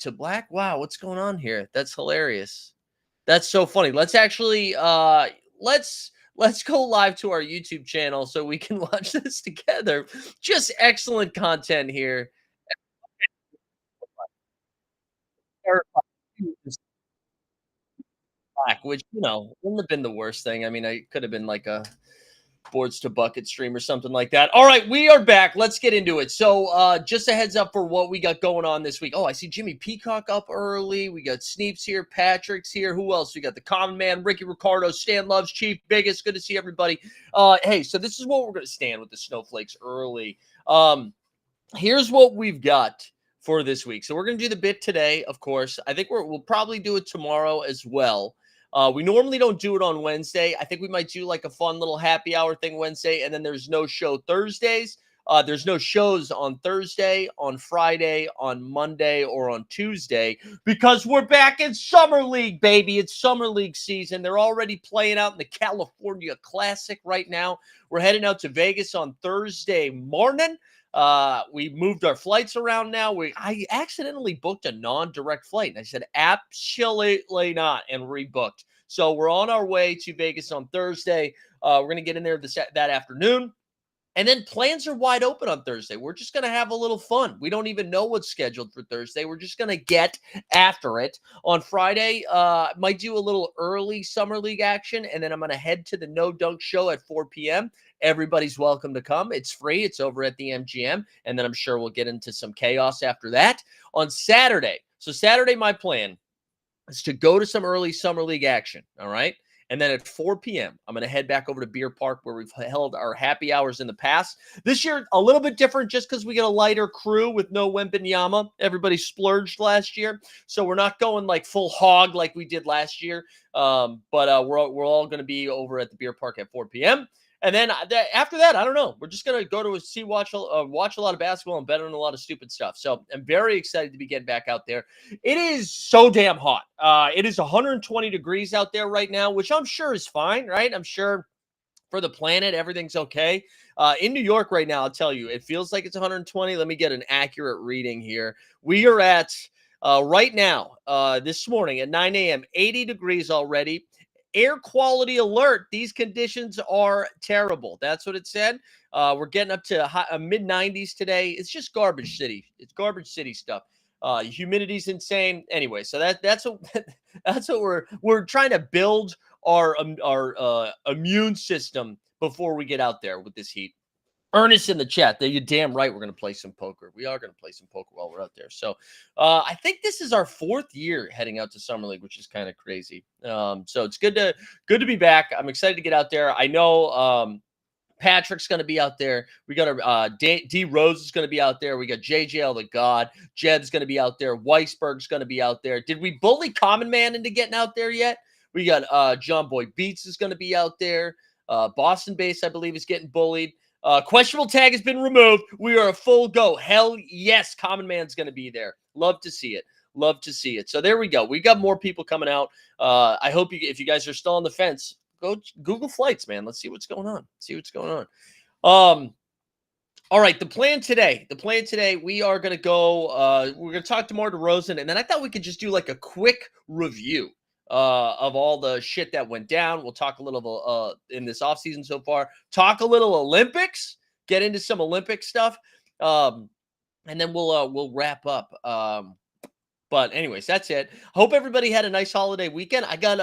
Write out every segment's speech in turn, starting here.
to black. Wow, what's going on here? That's hilarious. That's so funny. Let's actually let's go live to our YouTube channel so we can watch this together. Just excellent content here. Black, which wouldn't have been the worst thing. I mean, I could have been like a boards to bucket stream or something like that. All right, we are back. Let's get into it. So just a heads up for what we got going on this week. Oh, I see Jimmy Peacock up early. We got Sneeps here, Patrick's here. Who else? We got the Common Man, Ricky Ricardo, Stan Loves, Chief Biggest. Good to see everybody. Hey, so this is what we're going to stand with the snowflakes early. Here's what we've got for this week. So we're going to do the bit today, of course. I think we'll probably do it tomorrow as well. We normally don't do it on Wednesday. I think we might do like a fun little happy hour thing Wednesday, and then there's no show Thursdays. There's no shows on Thursday, on Friday, on Monday, or on Tuesday because we're back in Summer League, baby. It's Summer League season. They're already playing out in the California Classic right now. We're heading out to Vegas on Thursday morning. We moved our flights around now. I accidentally booked a non-direct flight, and I said absolutely not, and rebooked. So we're on our way to Vegas on Thursday. We're gonna get in there that afternoon, and then plans are wide open on Thursday. We're just gonna have a little fun. We don't even know what's scheduled for Thursday. We're just gonna get after it. On Friday, might do a little early Summer League action, and then I'm gonna head to the No Dunk Show at 4 p.m. Everybody's welcome to come. It's free. It's over at the MGM. And then I'm sure we'll get into some chaos after that. On Saturday, my plan is to go to some early Summer League action, all right? And then at 4 p.m., I'm going to head back over to Beer Park where we've held our happy hours in the past. This year, a little bit different just because we get a lighter crew with no Wembenyama. Everybody splurged last year. So we're not going like full hog like we did last year. But we're all going to be over at the Beer Park at 4 p.m. And then after that, I don't know. We're just going to go to watch a lot of basketball and bet on a lot of stupid stuff. So I'm very excited to be getting back out there. It is so damn hot. It is 120 degrees out there right now, which I'm sure is fine, right? I'm sure for the planet, everything's okay. In New York right now, I'll tell you, it feels like it's 120. Let me get an accurate reading here. We are at, right now, this morning at 9 a.m., 80 degrees already. Air quality alert. These conditions are terrible. That's what it said. We're getting up to mid 90s today. It's just garbage city. It's garbage city stuff. Humidity's insane. Anyway, so that's what we're trying to build our immune system before we get out there with this heat. Ernest in the chat, you're damn right we're going to play some poker. We are going to play some poker while we're out there. So I think this is our 4th year heading out to Summer League, which is kind of crazy. So it's good to be back. I'm excited to get out there. I know Patrick's going to be out there. We got our D Rose is going to be out there. We got JJL the God. Jed's going to be out there. Weisberg's going to be out there. Did we bully Common Man into getting out there yet? We got John Boy Beats is going to be out there. Boston Base, I believe, is getting bullied. Questionable tag has been removed. We are a full go. Hell yes, Common Man's going to be there. Love to see it. Love to see it. So there we go. We got more people coming out. I hope if you guys are still on the fence, go Google flights, man. Let's see what's going on. All right, the plan today, we are going to go, we're going to talk to Demar Derozan, and then I thought we could just do like a quick review of all the shit that went down. We'll talk a little in this offseason so far. Talk a little Olympics. Get into some Olympic stuff. And then we'll wrap up. But anyways, that's it. Hope everybody had a nice holiday weekend. I got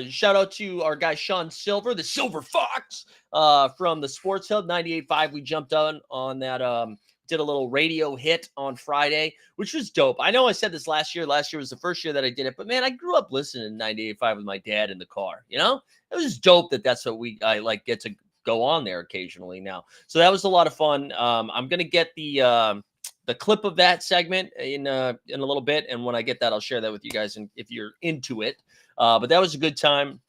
shout out to our guy Sean Silver, the Silver Fox, from the Sports Hub 98.5. We jumped on that. Did a little radio hit on Friday, which was dope. I know I said this last year. Last year was the first year that I did it, but man, I grew up listening to 98.5 with my dad in the car. You know, it was just dope that's what I like get to go on there occasionally now. So that was a lot of fun. I'm gonna get the clip of that segment in a little bit, and when I get that, I'll share that with you guys. And if you're into it, but that was a good time.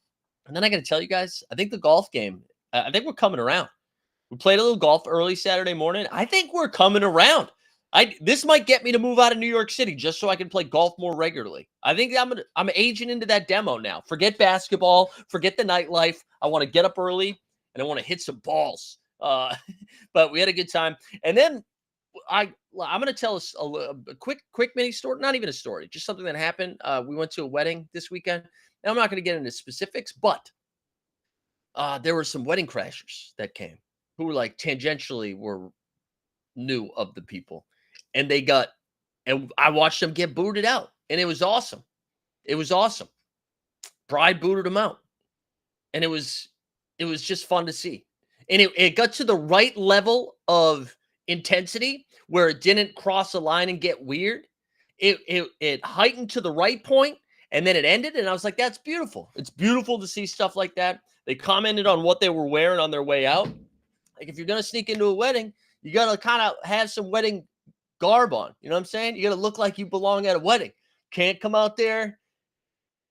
And then I got to tell you guys, I think the golf game. I think we're coming around. We played a little golf early Saturday morning. I think we're coming around. This might get me to move out of New York City just so I can play golf more regularly. I think I'm aging into that demo now. Forget basketball. Forget the nightlife. I want to get up early and I want to hit some balls. But we had a good time. And then I'm going to tell us a quick mini story, not even a story, just something that happened. We went to a wedding this weekend. And I'm not going to get into specifics, but there were some wedding crashers that came who were like tangentially were knew of the people, and and I watched them get booted out, and it was awesome. It was awesome. Bride booted them out, and it was just fun to see. And it got to the right level of intensity where it didn't cross a line and get weird. It heightened to the right point, and then it ended, and I was like, that's beautiful. It's beautiful to see stuff like that. They commented on what they were wearing on their way out. Like, if you're gonna sneak into a wedding, you gotta kind of have some wedding garb on. You know what I'm saying? You gotta look like you belong at a wedding. Can't come out there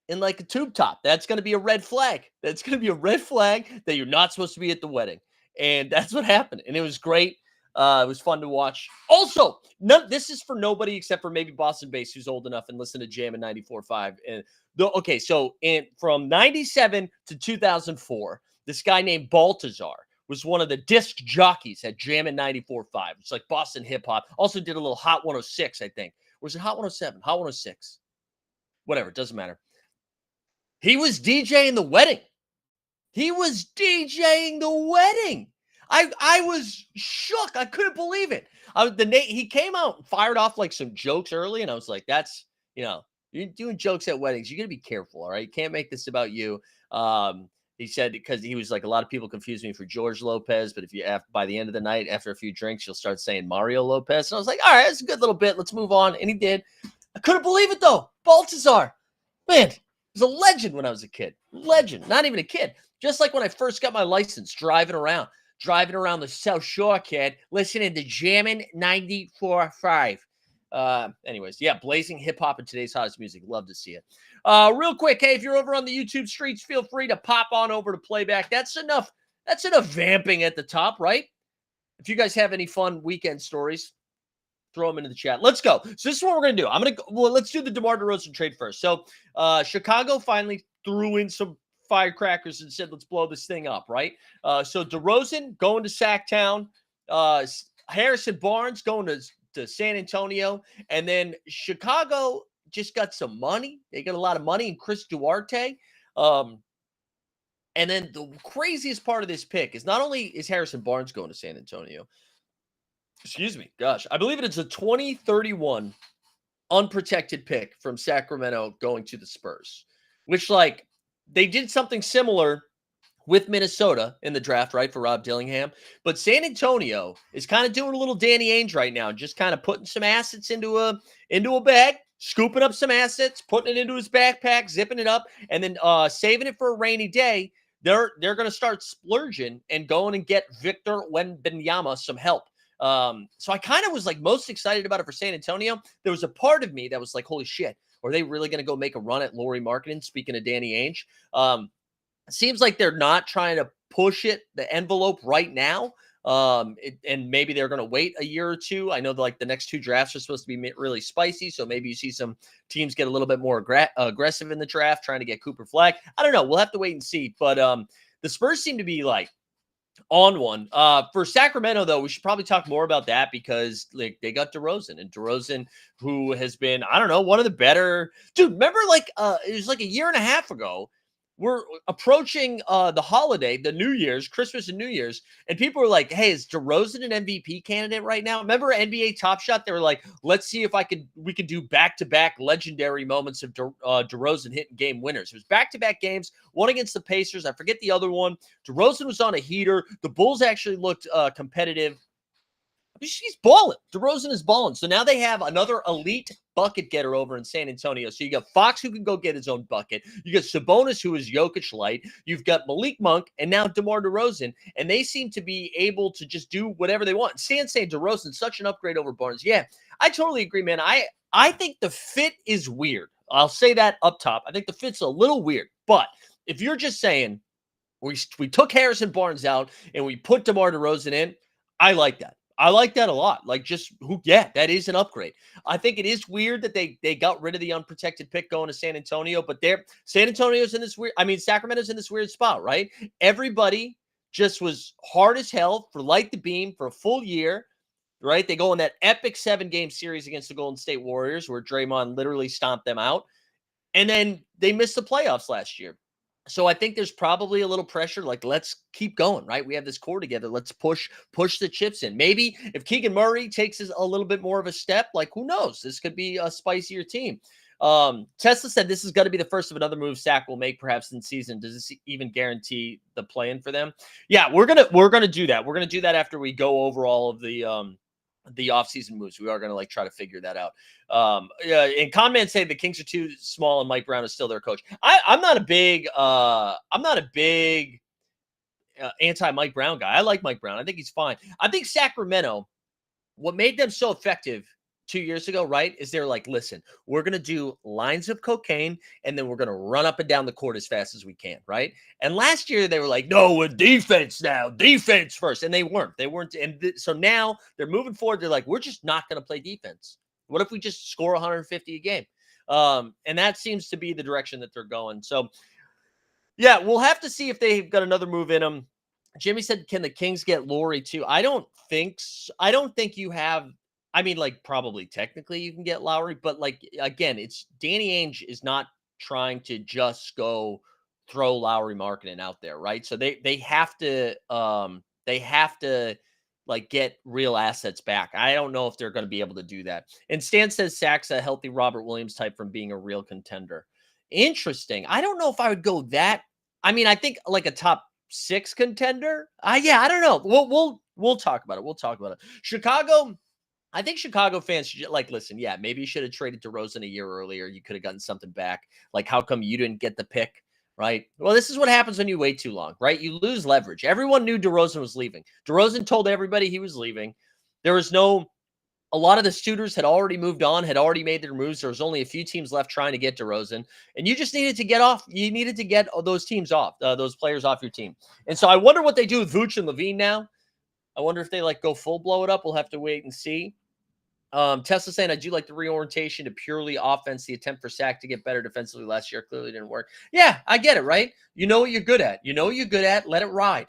in like a tube top. That's going to be a red flag. That's going to be a red flag that you're not supposed to be at the wedding. And that's what happened. And it was great. It was fun to watch. Also, this is for nobody except for maybe Boston Bass, who's old enough and listened to Jam in 94.5. And okay, so from 97 to 2004, this guy named Baltazar was one of the disc jockeys at Jam in 94.5. It's like Boston hip hop. Also did a little Hot 106, I think. Or was it Hot 107? Hot 106. Whatever, it doesn't matter. He was DJing the wedding. He was DJing the wedding. I was shook. I couldn't believe it. He came out and fired off like some jokes early, and I was like, that's, you're doing jokes at weddings. You got to be careful, all right? You can't make this about you. He said, because he was like, a lot of people confuse me for George Lopez, but by the end of the night, after a few drinks, you'll start saying Mario Lopez. And I was like, all right, that's a good little bit. Let's move on. And he did. I couldn't believe it, though. Baltazar. Man, was a legend when I was a kid. Legend. Not even a kid. Just like when I first got my license, driving around the South Shore, kid, listening to Jammin' 94.5. Anyways, yeah, blazing hip-hop and today's hottest music. Love to see it. Real quick, hey, if you're over on the YouTube streets, feel free to pop on over to Playback. That's enough vamping at the top, right? If you guys have any fun weekend stories, throw them into the chat. Let's go. So this is what we're going to do. Let's do the Demar Derozan trade first. So Chicago finally threw in some firecrackers and said, let's blow this thing up, right? So DeRozan going to Sacktown, Harrison Barnes going to San Antonio, and then Chicago just got some money. They got a lot of money in Chris Duarte. And then the craziest part of this pick is not only is Harrison Barnes going to San Antonio, excuse me, gosh, I believe it's a 2031 unprotected pick from Sacramento going to the Spurs, which, like, they did something similar with Minnesota in the draft, right, for Rob Dillingham. But San Antonio is kind of doing a little Danny Ainge right now, just kind of putting some assets into a bag, scooping up some assets, putting it into his backpack, zipping it up, and then saving it for a rainy day. They're going to start splurging and going and get Victor Wembanyama some help. So I kind of was like most excited about it for San Antonio. There was a part of me that was like, holy shit, are they really going to go make a run at Lauri Markkanen? Speaking of Danny Ainge, it seems like they're not trying to push the envelope right now. And maybe they're going to wait a year or two. I know the next two drafts are supposed to be really spicy. So maybe you see some teams get a little bit more aggressive in the draft, trying to get Cooper Flag. I don't know. We'll have to wait and see. But the Spurs seem to be like on one. For Sacramento, though, we should probably talk more about that because like they got DeRozan, who has been, I don't know, one of the better. Dude, remember it was like a year and a half ago. We're approaching the holiday, the New Year's, Christmas and New Year's, and people were like, hey, is DeRozan an MVP candidate right now? Remember NBA Top Shot? They were like, let's see if we could do back-to-back legendary moments of DeRozan hitting game winners. It was back-to-back games, one against the Pacers. I forget the other one. DeRozan was on a heater. The Bulls actually looked competitive. She's balling. DeRozan is balling. So now they have another elite bucket getter over in San Antonio. So you got Fox, who can go get his own bucket. You got Sabonis, who is Jokic light. You've got Malik Monk and now DeMar DeRozan. And they seem to be able to just do whatever they want. Stan saying DeRozan, such an upgrade over Barnes. Yeah, I totally agree, man. I think the fit is weird. I'll say that up top. I think the fit's a little weird. But if you're just saying we took Harrison Barnes out and we put DeMar DeRozan in, I like that. I like that a lot. Like, that is an upgrade. I think it is weird that they got rid of the unprotected pick going to San Antonio, but Sacramento's in this weird spot, right? Everybody just was hard as hell for Light the Beam for a full year. right? They go on that epic 7-game series against the Golden State Warriors where Draymond literally stomped them out. And then they missed the playoffs last year. So I think there's probably a little pressure. Like, let's keep going, right? We have this core together. Let's push the chips in. Maybe if Keegan Murray takes a little bit more of a step, like who knows? This could be a spicier team. Tesla said this is going to be the first of another move Sack will make perhaps in season. Does this even guarantee the play-in for them? Yeah, we're gonna do that. We're gonna do that after we go over all of the offseason moves. We are going to try to figure that out. And Conman say the Kings are too small and Mike Brown is still their coach. I'm not a big anti Mike Brown guy. I like Mike Brown. I think he's fine. I think Sacramento, what made them so effective 2 years ago, right, is they're like, listen, we're going to do lines of cocaine and then we're going to run up and down the court as fast as we can, right? And last year they were like, no, we're defense now, defense first. And they weren't. And so now they're moving forward. They're like, we're just not going to play defense. What if we just score 150 a game? And that seems to be the direction that they're going. So, yeah, we'll have to see if they've got another move in them. Jimmy said, can the Kings get Laurie too? I don't think so. I don't think you have. I mean, probably technically you can get Lowry, but again, it's Danny Ainge is not trying to just go throw Lowry marketing out there, right? So they have to get real assets back. I don't know if they're going to be able to do that. And Stan says Sack's a healthy Robert Williams type from being a real contender. Interesting. I don't know if I would go that. I mean, I think a top 6 contender. Yeah, I don't know. We'll talk about it. Chicago. I think Chicago fans should listen, yeah, maybe you should have traded DeRozan a year earlier. You could have gotten something back. How come you didn't get the pick, right? Well, this is what happens when you wait too long, right? You lose leverage. Everyone knew DeRozan was leaving. DeRozan told everybody he was leaving. There was a lot of the suitors had already moved on, had already made their moves. There was only a few teams left trying to get DeRozan, and you just needed to get off. You needed to get those teams off, those players off your team. And so I wonder what they do with Vooch and Levine now. I wonder if they go full blow it up. We'll have to wait and see. Tesla saying, I do like the reorientation to purely offense. The attempt for Sack to get better defensively last year clearly didn't work. Yeah, I get it, right? You know what you're good at. Let it ride.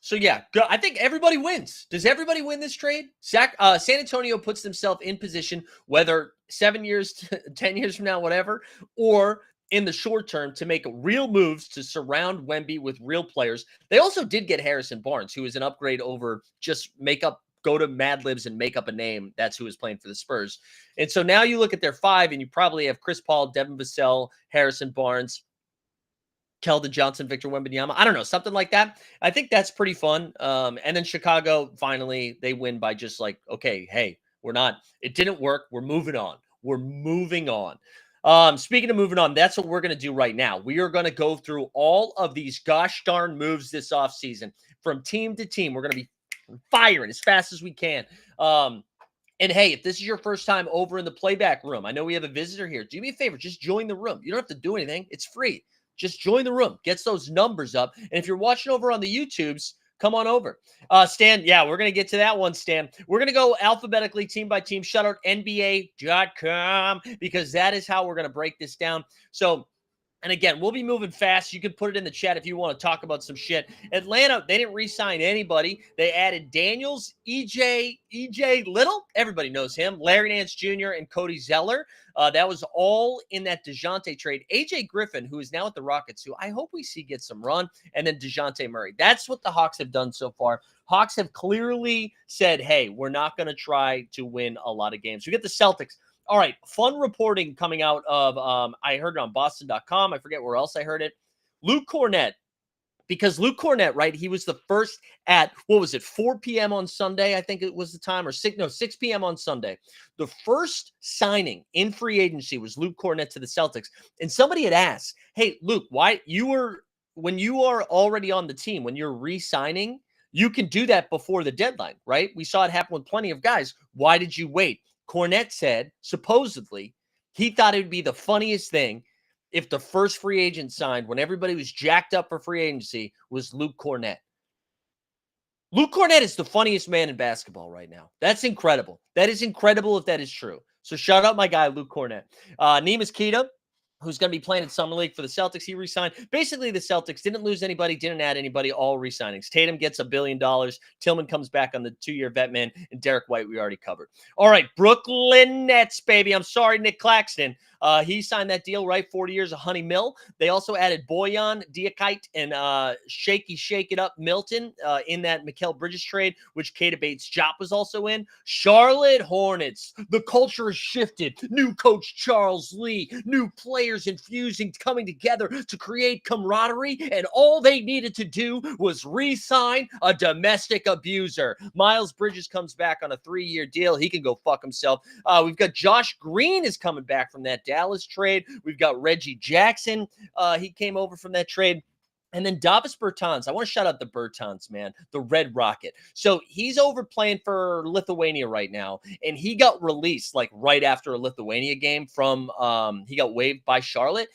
So yeah, I think everybody wins. Does everybody win this trade? San Antonio puts themselves in position, whether 7 years, 10 years from now, whatever, or in the short term to make real moves to surround Wemby with real players. They also did get Harrison Barnes, who is an upgrade over just go to Mad Libs and make up a name. That's who is playing for the Spurs. And so now you look at their 5 and you probably have Chris Paul, Devin Vassell, Harrison Barnes, Keldon Johnson, Victor Wembanyama. I don't know, something like that. I think that's pretty fun. And then Chicago, finally, they win by just okay, hey, it didn't work. We're moving on. Speaking of moving on, that's what we're going to do right now. We are going to go through all of these gosh darn moves this offseason from team to team. We're going to be firing as fast as we can. And hey, if this is your first time over in the playback room, I know we have a visitor here. Do me a favor, just join the room. You don't have to do anything. It's free. Just join the room. Gets those numbers up. And if you're watching over on the YouTubes, come on over. Stan, yeah, we're going to get to that one, Stan. We're going to go alphabetically, team by team. Shout out NBA.com because that is how we're going to break this down. So, and again, we'll be moving fast. You can put it in the chat if you want to talk about some shit. Atlanta, they didn't re-sign anybody. They added Daniels, EJ Little. Everybody knows him. Larry Nance Jr. and Cody Zeller. That was all in that DeJounte trade. AJ Griffin, who is now at the Rockets, who I hope we see get some run, and then DeJounte Murray. That's what the Hawks have done so far. Hawks have clearly said, hey, we're not going to try to win a lot of games. We get the Celtics. All right, fun reporting coming out of, I heard it on Boston.com. I forget where else I heard it. Luke Cornett, because Luke Cornett, right, he was the first at, 4 p.m. on Sunday, I think it was the time, or 6 p.m. on Sunday. The first signing in free agency was Luke Cornett to the Celtics. And somebody had asked, hey, Luke, when you are already on the team, when you're re-signing, you can do that before the deadline, right? We saw it happen with plenty of guys. Why did you wait? Cornette said, supposedly, he thought it would be the funniest thing if the first free agent signed when everybody was jacked up for free agency was Luke Cornett. Luke Cornett is the funniest man in basketball right now. That's incredible. That is incredible if that is true. So shout out my guy, Luke Cornett. Neemias Queta, who's going to be playing in Summer League for the Celtics. He re-signed. Basically, the Celtics didn't lose anybody, didn't add anybody, all re-signings. Tatum gets $1 billion. Tillman comes back on the 2-year vet man, and Derek White we already covered. All right, Brooklyn Nets, baby. I'm sorry, Nick Claxton. He signed that deal, right? 40 years of Honey Mill. They also added Boyan, Diakite, and Shake It Up Milton in that Mikal Bridges trade, which Keita Bates-Diop was also in. Charlotte Hornets. The culture has shifted. New coach Charles Lee. New players infusing, coming together to create camaraderie, and all they needed to do was re-sign a domestic abuser. Miles Bridges comes back on a 3-year deal. He can go fuck himself. We've got Josh Green is coming back from that Dallas trade. We've got Reggie Jackson. He came over from that trade. And then Davis Bertans. I want to shout out the Bertans, man, the Red Rocket. So he's over playing for Lithuania right now, and he got released like right after a Lithuania game from he got waived by Charlotte.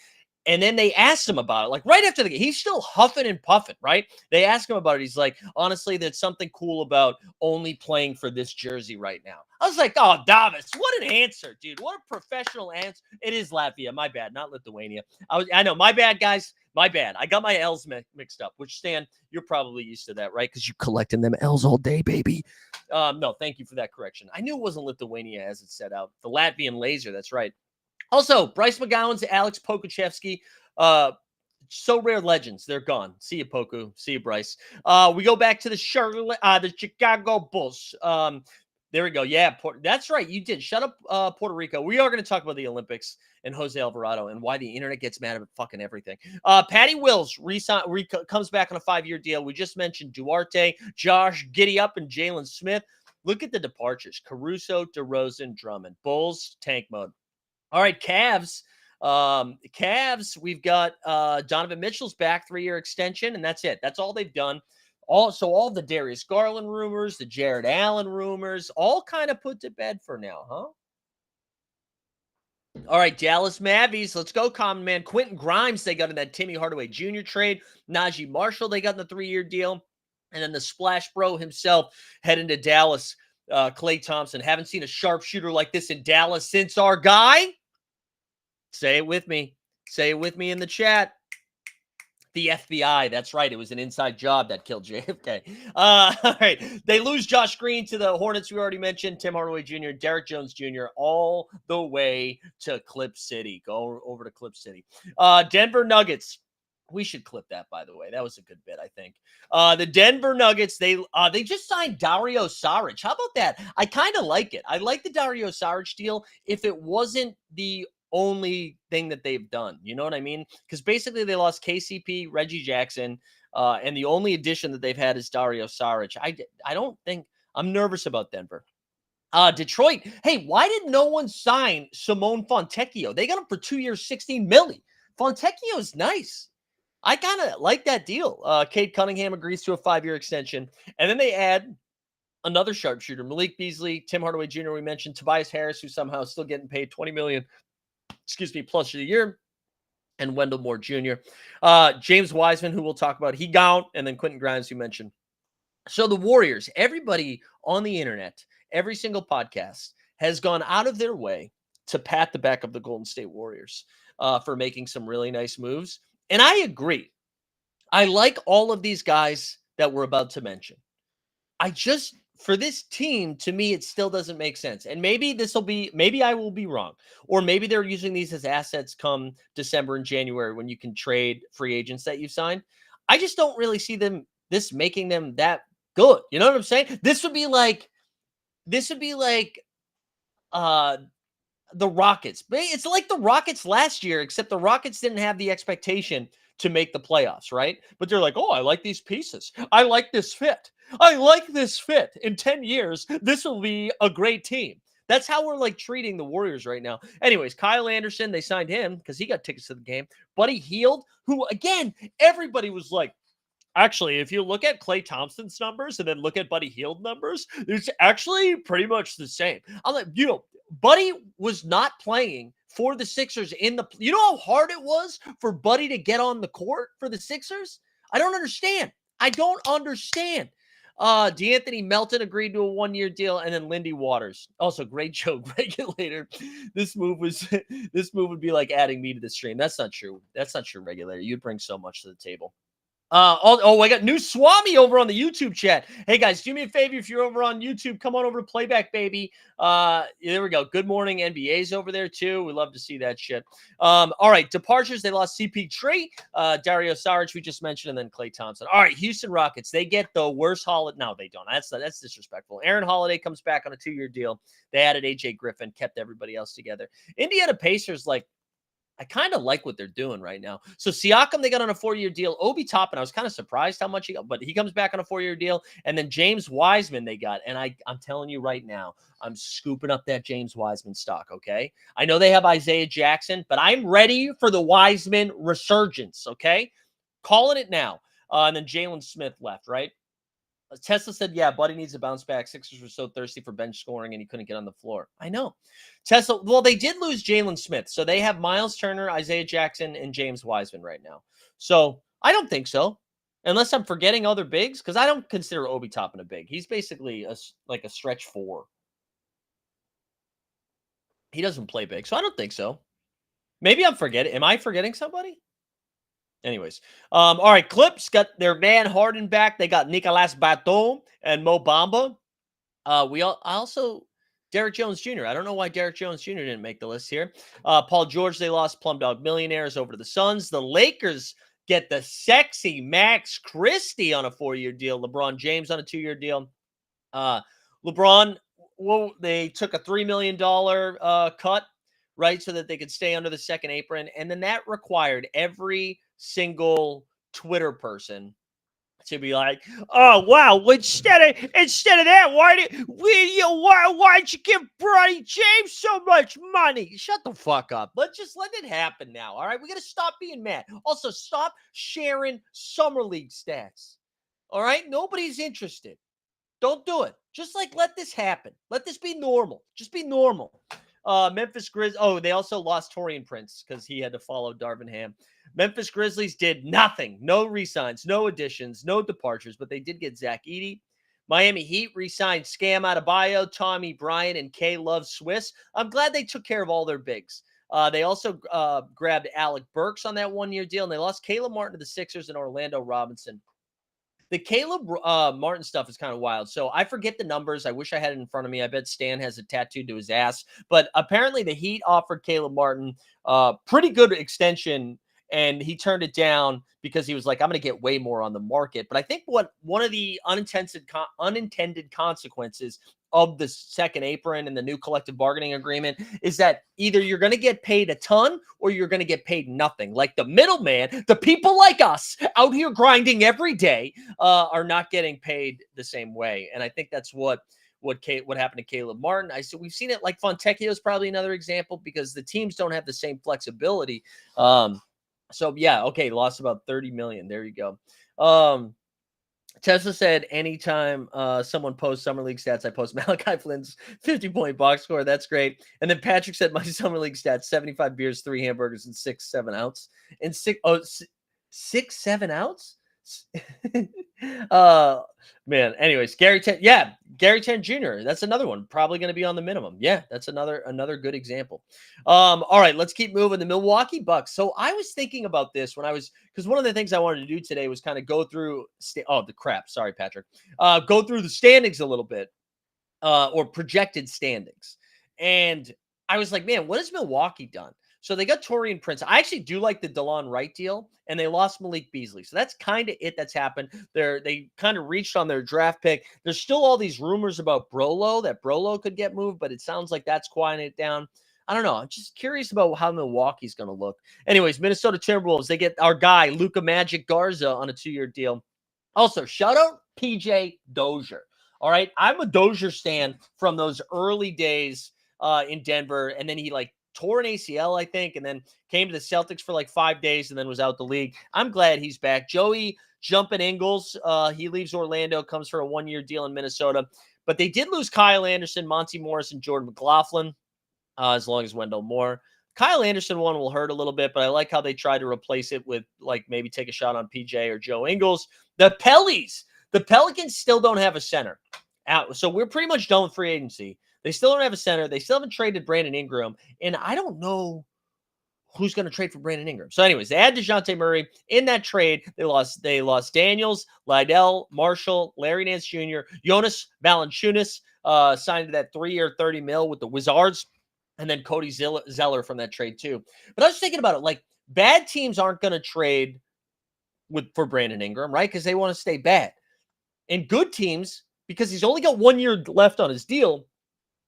And then they asked him about it, like right after the game. He's still huffing and puffing, right? They asked him about it. He's like, honestly, there's something cool about only playing for this jersey right now. I was like, oh, Davis, what an answer, dude. What a professional answer. It is Latvia. My bad, not Lithuania. I know, my bad, guys. My bad. I got my L's mixed up, which, Stan, you're probably used to that, right? Because you're collecting them L's all day, baby. No, thank you for that correction. I knew it wasn't Lithuania as it set out. The Latvian laser, that's right. Also, Bryce McGowan's, Alex Pokuševski, so rare legends. They're gone. See you, Poku. See you, Bryce. We go back to the Chicago Bulls. There we go. Yeah, that's right. You did. Shut up, Puerto Rico. We are going to talk about the Olympics and Jose Alvarado and why the internet gets mad at fucking everything. Patty Wills comes back on a 5-year deal. We just mentioned Duarte, Josh Giddey-Up, and Jalen Smith. Look at the departures. Caruso, DeRozan, Drummond. Bulls, tank mode. All right, Cavs. We've got Donovan Mitchell's back, 3-year extension, and that's it. That's all they've done. All the Darius Garland rumors, the Jared Allen rumors, all kind of put to bed for now, huh? All right, Dallas Mavericks. Let's go, common man. Quentin Grimes, they got in that Timmy Hardaway Jr. trade. Najee Marshall, they got in the 3-year deal. And then the Splash Bro himself heading to Dallas, Klay Thompson. Haven't seen a sharpshooter like this in Dallas since our guy. Say it with me. Say it with me in the chat. The FBI. That's right. It was an inside job that killed JFK. All right. They lose Josh Green to the Hornets. We already mentioned Tim Hardaway Jr., Derek Jones Jr., all the way to Clip City. Go over to Clip City. Denver Nuggets. We should clip that, by the way. That was a good bit, I think. The Denver Nuggets, they just signed Dario Saric. How about that? I kind of like it. I like the Dario Saric deal if it wasn't the only thing that they've done. You know what I mean? Because basically they lost KCP, Reggie Jackson, and the only addition that they've had is Dario Saric. I don't think I'm nervous about Denver. Detroit. Hey, why did no one sign Simone Fontecchio? They got him for 2 years, $16 million. Fontecchio is nice. I kind of like that deal. Cade Cunningham agrees to a 5-year extension. And then they add another sharpshooter, Malik Beasley, Tim Hardaway Jr. We mentioned, Tobias Harris, who's somehow still getting paid $20 million, plus a year, and Wendell Moore Jr. James Wiseman, who we'll talk about, he gone, and then Quentin Grimes, you mentioned. So the Warriors, everybody on the internet, every single podcast has gone out of their way to pat the back of the Golden State Warriors for making some really nice moves. And I agree. I like all of these guys that we're about to mention. For this team, to me, it still doesn't make sense. And maybe I will be wrong. Or maybe they're using these as assets come December and January when you can trade free agents that you've signed. I just don't really see this making them that good. You know what I'm saying? This would be like the Rockets. It's like the Rockets last year, except the Rockets didn't have the expectation to make the playoffs, right? But they're like, oh, I like these pieces. I like this fit. I like this fit. In 10 years, this will be a great team. That's how we're like treating the Warriors right now. Anyways, Kyle Anderson, they signed him because he got tickets to the game. Buddy Hield, who, again, everybody was like, actually, if you look at Klay Thompson's numbers and then look at Buddy Hield numbers, it's actually pretty much the same. I'm like, Buddy was not playing for the Sixers you know how hard it was for Buddy to get on the court for the Sixers? I don't understand. DeAnthony Melton agreed to a 1-year deal, and then Lindy Waters. Also, great joke, regulator. This move was this move would be like adding me to the stream. That's not true. That's not true, regulator. You'd bring so much to the table. I got new Swami over on the YouTube chat. Hey guys, do me a favor if you're over on YouTube, come on over to Playback, baby. There we go. Good morning, NBA's over there too. We love to see that shit. All right, departures. They lost CP3, Dario Saric, we just mentioned, and then Klay Thompson. All right, Houston Rockets. They get the worst holiday. No, they don't. That's disrespectful. Aaron Holiday comes back on a 2-year deal. They added AJ Griffin, kept everybody else together. Indiana Pacers, like, I kind of like what they're doing right now. So Siakam, they got on a 4-year deal. Obi Toppin, I was kind of surprised how much he got, but he comes back on a 4-year deal. And then James Wiseman they got. And I'm telling you right now, I'm scooping up that James Wiseman stock, okay? I know they have Isaiah Jackson, but I'm ready for the Wiseman resurgence, okay? Calling it now. And then Jalen Smith left, right? Tesla said, yeah, Buddy needs to bounce back. Sixers were so thirsty for bench scoring, and he couldn't get on the floor. I know. Tesla, well, they did lose Jalen Smith. So they have Miles Turner, Isaiah Jackson, and James Wiseman right now. So I don't think so. Unless I'm forgetting other bigs, because I don't consider Obi Toppin a big. He's basically like a stretch 4. He doesn't play big, so I don't think so. Maybe I'm forgetting. Am I forgetting somebody? Anyways, all right, Clips got their Van Harden back. They got Nicolas Batum and Mo Bamba. Also Derrick Jones Jr. I don't know why Derrick Jones Jr. didn't make the list here. Paul George, they lost Plum Dog Millionaires over to the Suns. The Lakers get the sexy Max Christie on a 4-year deal. LeBron James on a 2-year deal. LeBron, well, they took a $3 million cut, right, so that they could stay under the second apron. And then that required every single Twitter person to be like, "Oh wow! Instead of that, why'd you give Bronny James so much money?" Shut the fuck up. Let it happen now. All right, we got to stop being mad. Also, stop sharing summer league stats. All right, nobody's interested. Don't do it. Just let this happen. Let this be normal. Just be normal. Memphis Grizz. Oh, they also lost Torian Prince because he had to follow Darvin Ham. Memphis Grizzlies did nothing. No re-signs, no additions, no departures, but they did get Zach Edey. Miami Heat re-signed Scam Adebayo, Tommy Bryan, and K Love Swiss. I'm glad they took care of all their bigs. They also grabbed Alec Burks on that 1-year deal, and they lost Caleb Martin to the Sixers and Orlando Robinson. The Caleb Martin stuff is kind of wild. So I forget the numbers. I wish I had it in front of me. I bet Stan has it tattooed to his ass. But apparently the Heat offered Caleb Martin pretty good extension, and he turned it down because he was like, I'm going to get way more on the market. But I think one of the unintended consequences of the second apron and the new collective bargaining agreement is that either you're going to get paid a ton or you're going to get paid nothing. Like the middleman, the people like us out here grinding every day are not getting paid the same way. And I think that's what happened to Caleb Martin. We've seen it. Like Fontecchio is probably another example because the teams don't have the same flexibility. So yeah, okay, lost about 30 million. There you go. Tesla said, anytime someone posts Summer League stats, I post Malachi Flynn's 50-point box score. That's great. And then Patrick said, my Summer League stats, 75 beers, 3 hamburgers, and 6-7 ounce. And 6-7 ounce? Man. Anyways, Gary Trent Jr. That's another one. Probably going to be on the minimum. Yeah, that's another good example. All right, let's keep moving. The Milwaukee Bucks. So I was thinking about this because one of the things I wanted to do today was kind of go through. Sorry, Patrick. Go through the standings a little bit, or projected standings. And I was like, man, what has Milwaukee done? So they got Torian Prince. I actually do like the DeLon Wright deal, and they lost Malik Beasley. So that's kind of it that's happened. They kind of reached on their draft pick. There's still all these rumors about that Brolo could get moved, but it sounds like that's quieting it down. I don't know. I'm just curious about how Milwaukee's going to look. Anyways, Minnesota Timberwolves, they get our guy, Luka Magic Garza, on a 2-year deal. Also, shout out PJ Dozier. All right, I'm a Dozier stan from those early days in Denver, and then he tore an ACL, I think, and then came to the Celtics for 5 days and then was out the league. I'm glad he's back. Joey Jumpin' Ingles, he leaves Orlando, comes for a 1-year deal in Minnesota. But they did lose Kyle Anderson, Monty Morris, and Jordan McLaughlin, as long as Wendell Moore. Kyle Anderson one will hurt a little bit, but I like how they tried to replace it with maybe take a shot on PJ or Joe Ingles. The Pellies, The Pelicans still don't have a center out. So we're pretty much done with free agency. They still don't have a center. They still haven't traded Brandon Ingram. And I don't know who's going to trade for Brandon Ingram. So anyways, they had DeJounte Murray. In that trade, they lost Daniels, Lydell, Marshall, Larry Nance Jr., Jonas Valanciunas, signed to that 3-year, $30 million with the Wizards, and then Cody Zeller from that trade too. But I was thinking about it, like bad teams aren't going to trade for Brandon Ingram, right? Because they want to stay bad. And good teams, because he's only got 1 year left on his deal,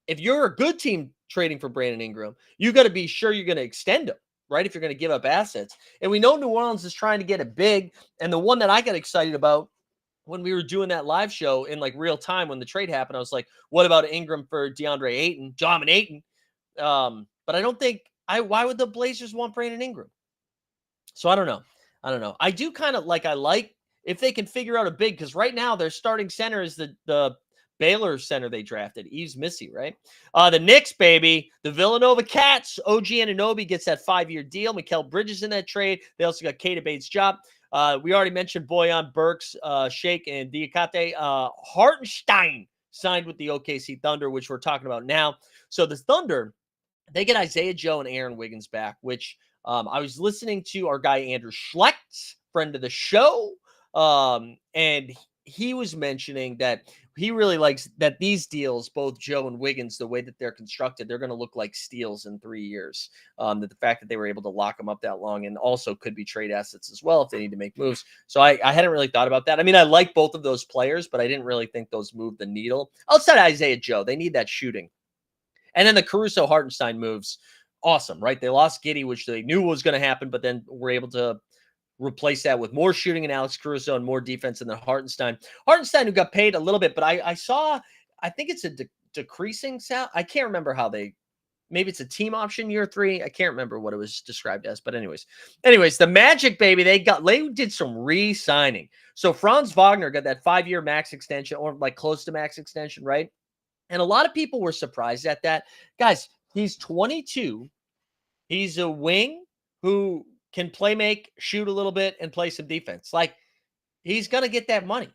if you're a good team trading for Brandon Ingram, you got to be sure you're going to extend him, right? If you're going to give up assets. And we know New Orleans is trying to get it big. And the one that I got excited about when we were doing that live show in like real time when the trade happened, I was like, what about Ingram for DeAndre Ayton, dominating? But I don't think why would the Blazers want Brandon Ingram? So I don't know. I do kind of like if they can figure out a big, because right now their starting center is the Baylor center they drafted, Yves Missy, right? The Knicks, baby, the Villanova Cats, OG Anunoby gets that 5-year deal. Mikal Bridges in that trade. They also got Keita Bates-Diop. We already mentioned Bojan, Burks, Shake, and Diakate. Hartenstein signed with the OKC Thunder, which we're talking about now. So the Thunder, they get Isaiah Joe and Aaron Wiggins back, which I was listening to our guy Andrew Schlecht, friend of the show, and he was mentioning that he really likes that these deals, both Joe and Wiggins, the way that they're constructed, they're going to look like steals in 3 years. That the fact that they were able to lock them up that long, and also could be trade assets as well if they need to make moves. So I hadn't really thought about that. I mean, I like both of those players, but I didn't really think those moved the needle. Outside of Isaiah Joe, they need that shooting. And then the Caruso Hartenstein moves, awesome, right? They lost Giddey, which they knew was going to happen, but then were able to replace that with more shooting in Alex Caruso and more defense in the Hartenstein. Hartenstein, who got paid a little bit, but I saw, I think it's a decreasing sound. I can't remember how maybe it's a team option year 3. I can't remember what it was described as, but anyways, the Magic, baby, they did some re-signing. So Franz Wagner got that 5-year max extension, or like close to max extension, right? And a lot of people were surprised at that. Guys, he's 22. He's a wing who can make, shoot a little bit, and play some defense. Like, he's going to get that money.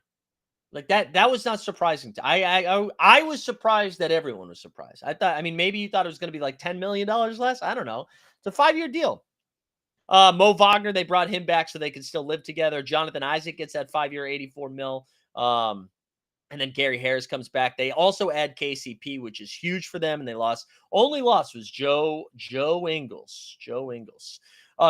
Like, that was not surprising. I was surprised that everyone was surprised. Maybe you thought it was going to be like $10 million less. I don't know. It's a 5-year deal. Mo Wagner, they brought him back so they could still live together. Jonathan Isaac gets that 5-year, $84 million. And then Gary Harris comes back. They also add KCP, which is huge for them. And they only loss was Joe Ingles.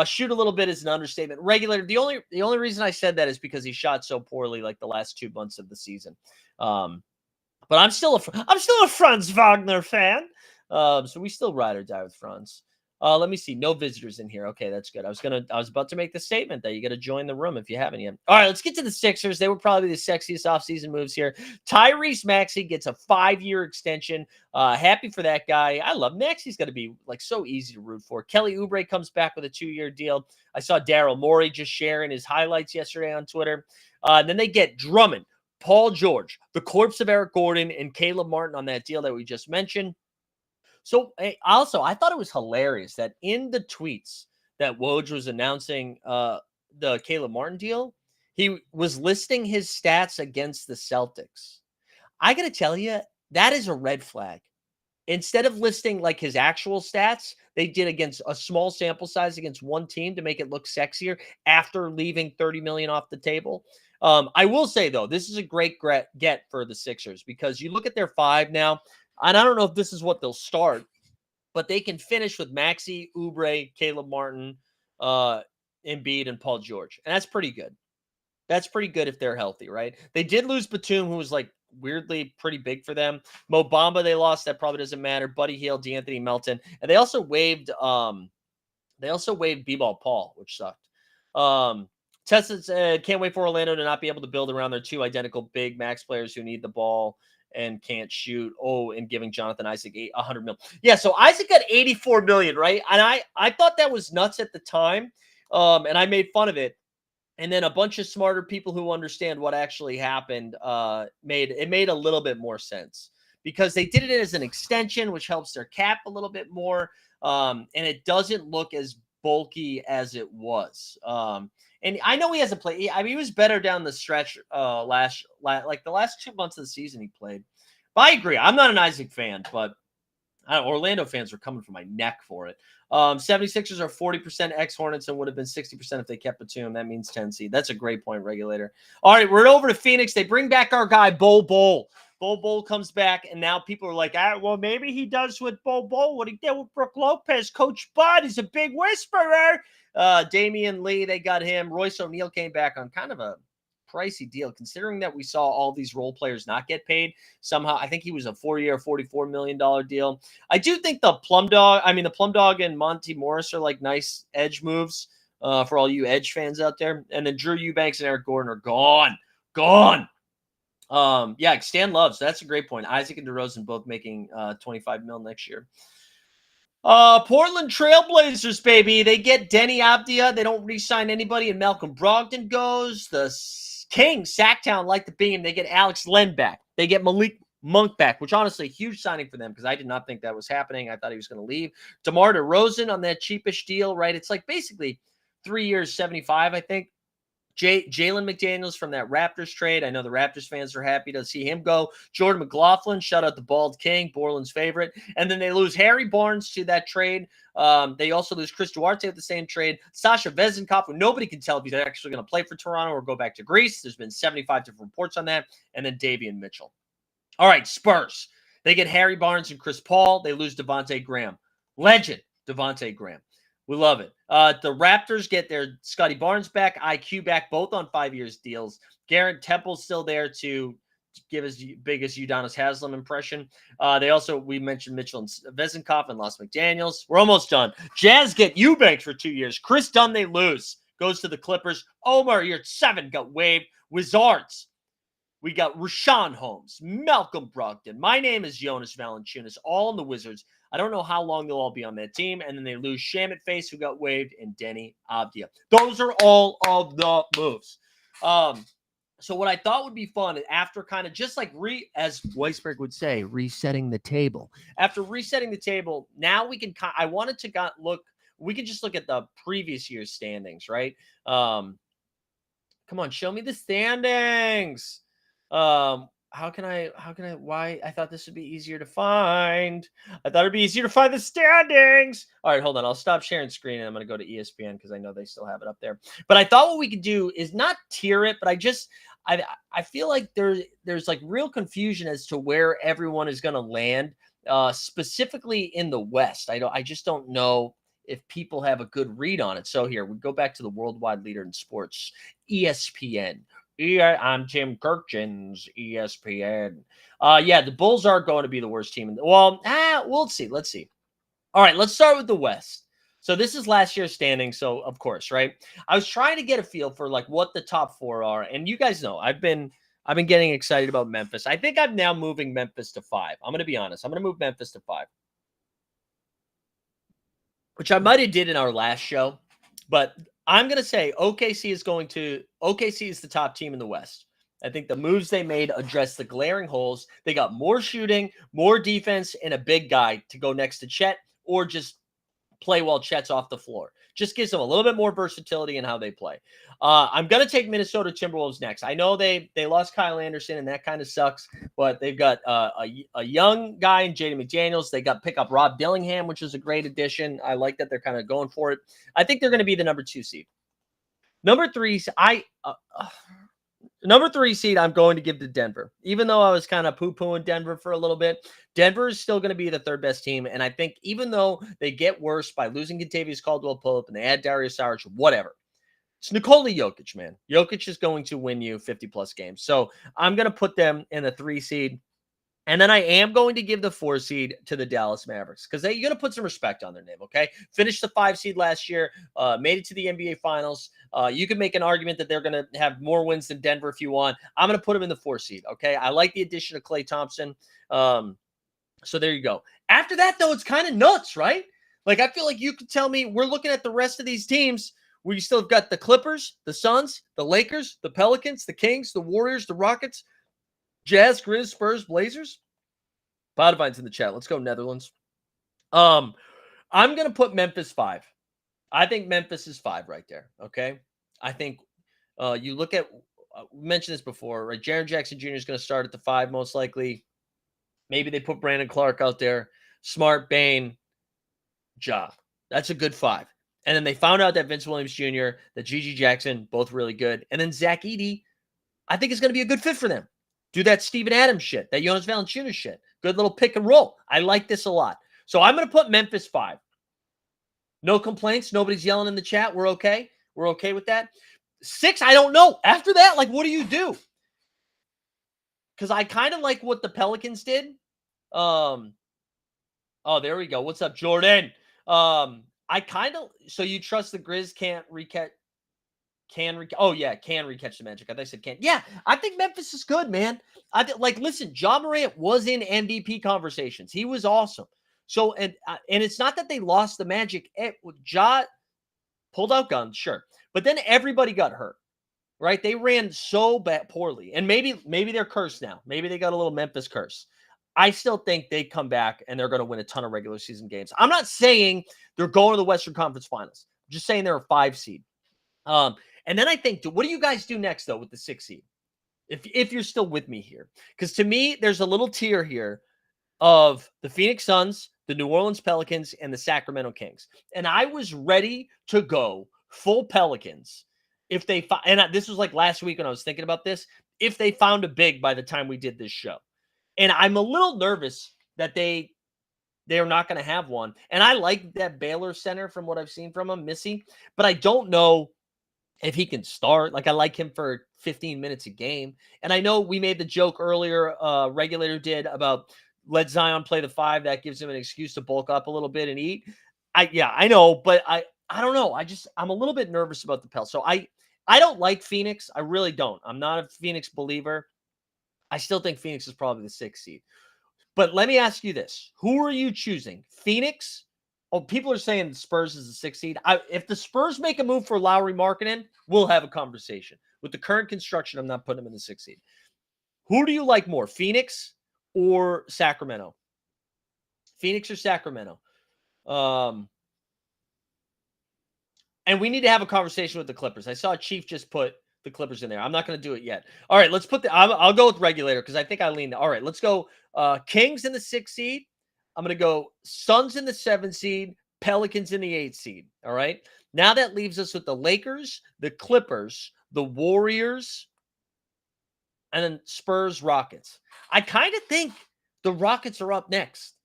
Shoot a little bit is an understatement. Regulator. The only reason I said that is because he shot so poorly like the last 2 months of the season. But I'm still a Franz Wagner fan. So we still ride or die with Franz. Let me see. No visitors in here. Okay, that's good. I was about to make the statement that you got to join the room if you haven't yet. All right, let's get to the Sixers. They were probably the sexiest offseason moves here. Tyrese Maxey gets a 5-year extension. Happy for that guy. I love Maxey's going to be like so easy to root for. Kelly Oubre comes back with a 2-year deal. I saw Daryl Morey just sharing his highlights yesterday on Twitter. Then they get Drummond, Paul George, the corpse of Eric Gordon, and Caleb Martin on that deal that we just mentioned. So also, I thought it was hilarious that in the tweets that Woj was announcing the Caleb Martin deal, he was listing his stats against the Celtics. I got to tell you, that is a red flag. Instead of listing like his actual stats, they did against a small sample size against one team to make it look sexier after leaving $30 million off the table. I will say, though, this is a great get for the Sixers because you look at their 5 now. And I don't know if this is what they'll start, but they can finish with Maxey, Oubre, Caleb Martin, Embiid, and Paul George. And that's pretty good. That's pretty good if they're healthy, right? They did lose Batum, who was like weirdly pretty big for them. Mo Bamba they lost. That probably doesn't matter. Buddy Hield, D'Anthony Melton. And they also waived B-Ball Paul, which sucked. Tessa said, can't wait for Orlando to not be able to build around their 2 identical big max players who need the ball and can't shoot. And giving Jonathan Isaac $100 million. Yeah, so Isaac got $84 million, right? And I thought that was nuts at the time, and I made fun of it. And then a bunch of smarter people who understand what actually happened made a little bit more sense because they did it as an extension, which helps their cap a little bit more, and it doesn't look as bulky as it was. And I know he hasn't played. I mean, he was better down the stretch like the last 2 months of the season he played. But I agree. I'm not an Isaac fan, but Orlando fans were coming for my neck for it. 76ers are 40% ex-Hornets and would have been 60% if they kept Batum. That means 10 seed. That's a great point, regulator. All right, we're over to Phoenix. They bring back our guy, Bol Bol. Bol Bol comes back, and now people are like, well, maybe he does with Bol Bol what he did with Brook Lopez. Coach Bud is a big whisperer. Damian Lee, they got him. Royce O'Neal came back on kind of a pricey deal, considering that we saw all these role players not get paid. Somehow, I think he was a 4-year, $44 million deal. I do think the Plum Dog and Monty Morris are like nice edge moves for all you edge fans out there. And then Drew Eubanks and Eric Gordon are gone. Yeah, Stan Loves. That's a great point. Isaac and DeRozan both making $25 million next year. Portland Trailblazers, baby. They get Denny Abdia. They don't re-sign anybody, and Malcolm Brogdon goes. The Kings, Sacktown, like the beam. They get Alex Len back. They get Malik Monk back, which honestly, huge signing for them because I did not think that was happening. I thought he was going to leave. DeMar DeRozan on that cheapish deal, right? It's like basically 3 years, 75, I think. Jalen McDaniels from that Raptors trade. I know the Raptors fans are happy to see him go. Jordan McLaughlin, shout out the Bald King, Borland's favorite. And then they lose Harry Barnes to that trade. They also lose Chris Duarte at the same trade. Sasha Vezenkov, who nobody can tell if he's actually going to play for Toronto or go back to Greece. There's been 75 different reports on that. And then Davion Mitchell. All right, Spurs. They get Harry Barnes and Chris Paul. They lose Devontae Graham. Legend, Devontae Graham. We love it. The Raptors get their Scotty Barnes back, IQ back, both on 5 years deals. Garrett Temple's still there to give his biggest Udonis Haslem impression. We mentioned Mitchell and Vezenkov and lost McDaniels. We're almost done. Jazz get Eubanks for 2 years. Chris Dunn, they lose. Goes to the Clippers. Omar, year 7, got waived. Wizards. We got Rashawn Holmes, Malcolm Brogdon. My name is Jonas Valanciunas, all in the Wizards. I don't know how long they'll all be on that team. And then they lose Shamit Face, who got waived, and Denny Abdia. Those are all of the moves. So what I thought would be fun after kind of just like as Weisberg would say, resetting the table. After resetting the table, now we can I wanted to we can just look at the previous year's standings, right? Come on, show me the standings. Why? I thought this would be easier to find. I thought it'd be easier to find the standings. All right, hold on. I'll stop sharing screen and I'm going to go to ESPN because I know they still have it up there. But I thought what we could do is not tier it, but I feel like there's like real confusion as to where everyone is going to land, specifically in the West. I just don't know if people have a good read on it. So here we go back to the worldwide leader in sports, ESPN. I'm Tim Kirchin's ESPN. Yeah, the Bulls are going to be the worst team. We'll see. Let's see. All right, let's start with the West. So this is last year's standing. So of course, right? I was trying to get a feel for like what the top 4 are, and you guys know I've been getting excited about Memphis. I think I'm now moving Memphis to 5. I'm going to be honest. I'm going to move Memphis to 5, which I might have did in our last show, but I'm going to say OKC is the top team in the West. I think the moves they made address the glaring holes. They got more shooting, more defense, and a big guy to go next to Chet or just play while Chet's off the floor. Just gives them a little bit more versatility in how they play. I'm going to take Minnesota Timberwolves next. I know they lost Kyle Anderson, and that kind of sucks, but they've got a young guy in Jaden McDaniels. They got pick up Rob Dillingham, which is a great addition. I like that they're kind of going for it. I think they're going to be the number 2 seed. Number 3 seed, I'm going to give to Denver. Even though I was kind of poo-pooing Denver for a little bit, Denver is still going to be the 3rd best team. And I think even though they get worse by losing Contavious Caldwell-Pope and they add Darius Saric, whatever, it's Nikola Jokic, man. Jokic is going to win you 50-plus games. So I'm going to put them in the 3 seed. And then I am going to give the 4 seed to the Dallas Mavericks because you're going to put some respect on their name, okay? Finished the 5 seed last year, made it to the NBA Finals. You can make an argument that they're going to have more wins than Denver if you want. I'm going to put them in the 4 seed, okay? I like the addition of Klay Thompson. So there you go. After that, though, it's kind of nuts, right? Like, I feel like you could tell me we're looking at the rest of these teams. We still have got the Clippers, the Suns, the Lakers, the Pelicans, the Kings, the Warriors, the Rockets, Jazz, Grizz, Spurs, Blazers. Potivine's in the chat. Let's go Netherlands. I'm going to put Memphis 5. I think Memphis is 5 right there. Okay. I think you look at, we mentioned this before, right? Jaren Jackson Jr. is going to start at the 5 most likely. Maybe they put Brandon Clark out there. Smart, Bane, Ja. That's a good 5. And then they found out that Vince Williams Jr., that Gigi Jackson, both really good. And then Zach Edey, I think is going to be a good fit for them. Do that Steven Adams shit, that Jonas Valanciunas shit. Good little pick and roll. I like this a lot. So I'm going to put Memphis 5. No complaints. Nobody's yelling in the chat. We're okay. We're okay with that. 6, I don't know. After that, like, what do you do? Because I kind of like what the Pelicans did. Oh, there we go. What's up, Jordan? I kind of, so you trust the Grizz can't recatch, can recatch the Magic. I thought I said can't. Yeah, I think Memphis is good, man. Listen, Ja Morant was in MVP conversations. He was awesome. So, and it's not that they lost the Magic. Ja pulled out guns, sure. But then everybody got hurt, right? They ran so poorly. And maybe they're cursed now. Maybe they got a little Memphis curse. I still think they come back and they're going to win a ton of regular season games. I'm not saying they're going to the Western Conference Finals. I'm just saying they're a 5 seed. And then I think, what do you guys do next, though, with the 6 seed? If you're still with me here. Because to me, there's a little tier here of the Phoenix Suns, the New Orleans Pelicans, and the Sacramento Kings. And I was ready to go full Pelicans if they and this was like last week when I was thinking about this, if they found a big by the time we did this show. And I'm a little nervous that they're not going to have one. And I like that Baylor center from what I've seen from him, Missy, but I don't know if he can start. Like, I like him for 15 minutes a game. And I know we made the joke earlier, Regulator did, about let Zion play the 5. That gives him an excuse to bulk up a little bit and eat. I know, but I don't know. I'm a little bit nervous about the Pels. So I don't like Phoenix. I really don't. I'm not a Phoenix believer. I still think Phoenix is probably the 6th seed. But let me ask you this. Who are you choosing? Phoenix? Oh, people are saying the Spurs is the 6th seed. If the Spurs make a move for Lowry Markkanen, we'll have a conversation. With the current construction, I'm not putting them in the 6th seed. Who do you like more, Phoenix or Sacramento? Phoenix or Sacramento? And we need to have a conversation with the Clippers. I saw Chief just put the Clippers in there. I'm not going to do it yet. All right, let's put I'll go with Regulator because I think I lean. All right, let's go Kings in the 6th seed. I'm going to go Suns in the 7th seed, Pelicans in the 8th seed. All right. Now that leaves us with the Lakers, the Clippers, the Warriors, and then Spurs, Rockets. I kind of think the Rockets are up next.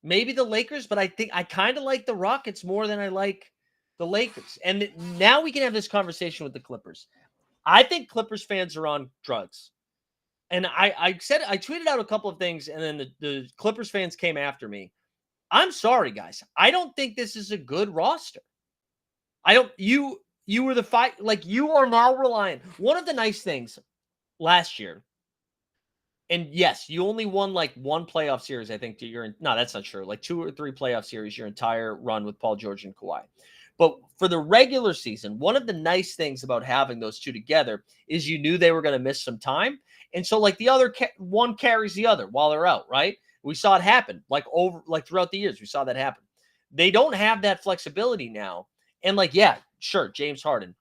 Maybe the Lakers, but I think I kind of like the Rockets more than I like the Lakers. And now we can have this conversation with the Clippers. I think Clippers fans are on drugs. And I tweeted out a couple of things, and then the Clippers fans came after me. I'm sorry, guys. I don't think this is a good roster. You were the fight, like, you are now relying. One of the nice things last year, and yes, you only won like one playoff series, I think, no, that's not true. Like 2 or 3 playoff series your entire run with Paul George and Kawhi. But for the regular season, one of the nice things about having those two together is you knew they were going to miss some time. And so, like, the other one carries the other while they're out, right? We saw it happen throughout the years. We saw that happen. They don't have that flexibility now. And yeah, sure, James Harden.